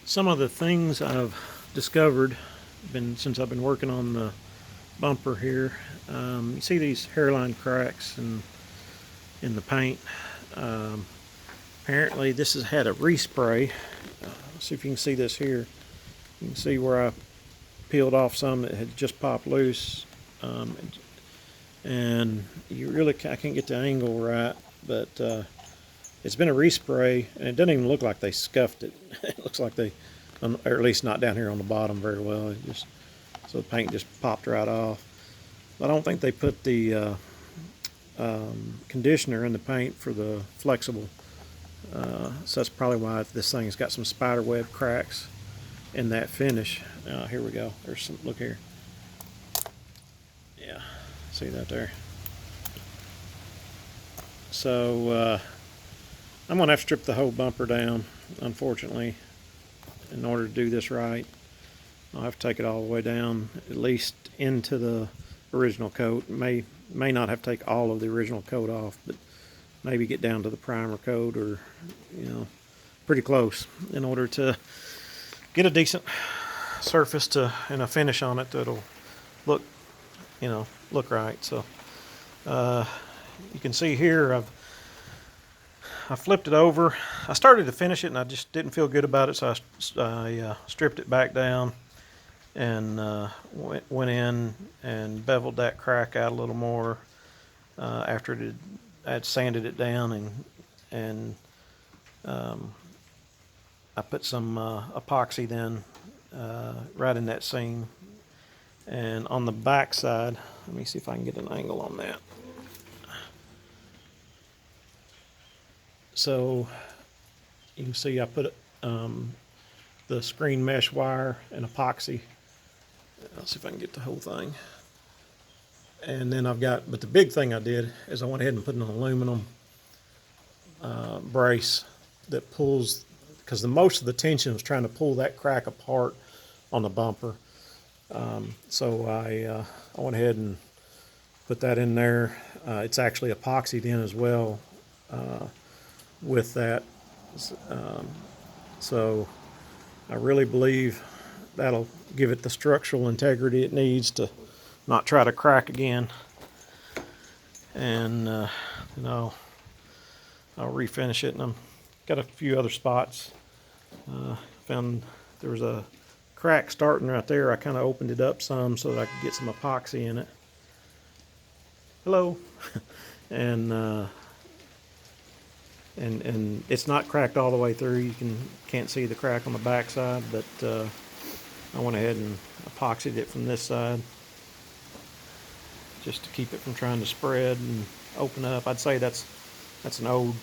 Some of the things I've discovered since I've been working on the bumper here. You see these hairline cracks in the paint. Um, Apparently this has had a respray. See if you can see this here. You can see where I peeled off some that had just popped loose. And I can't get the angle right, but it's been a respray, and it doesn't even look like they scuffed it. It looks like they, or at least not down here on the bottom very well. So the paint just popped right off. I don't think they put the conditioner in the paint for the flexible. So that's probably why this thing's got some spider web cracks in that finish. Here we go. There's some. Look here. Yeah, see that there. So I'm going to have to strip the whole bumper down, unfortunately, in order to do this right. I'll have to take it all the way down, at least into the original coat. May not have to take all of the original coat off, but maybe get down to the primer coat, or pretty close, in order to get a decent surface and a finish on it that'll look right. So you can see here I flipped it over. I started to finish it and I just didn't feel good about it, so I stripped it back down and went in and beveled that crack out a little more after I had sanded it down, and I put some epoxy then right in that seam. And on the back side, let me see if I can get an angle on that. So you can see I put the screen mesh wire and epoxy. Let's see if I can get the whole thing. And then but the big thing I did is I went ahead and put an aluminum brace that pulls, because most of the tension was trying to pull that crack apart on the bumper. So I went ahead and put that in there. It's actually epoxied in as well with that. So I really believe that'll give it the structural integrity it needs to not try to crack again. And I'll refinish it, and I've got a few other spots. Found there was a crack starting right there. I kind of opened it up some so that I could get some epoxy in it. Hello. and it's not cracked all the way through. You can't see the crack on the back side, but I went ahead and epoxied it from this side just to keep it from trying to spread and open up. I'd say that's an old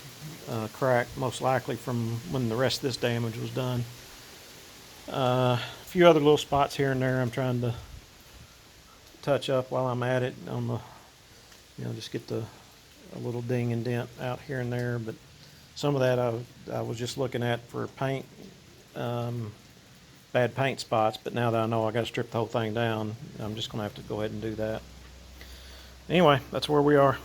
crack, most likely from when the rest of this damage was done. A few other little spots here and there I'm trying to touch up while I'm at it on the, just get a little ding and dent out here and there. But some of that I was just looking at for paint, bad paint spots. But now that I know I got to strip the whole thing down, I'm just going to have to go ahead and do that. Anyway, that's where we are.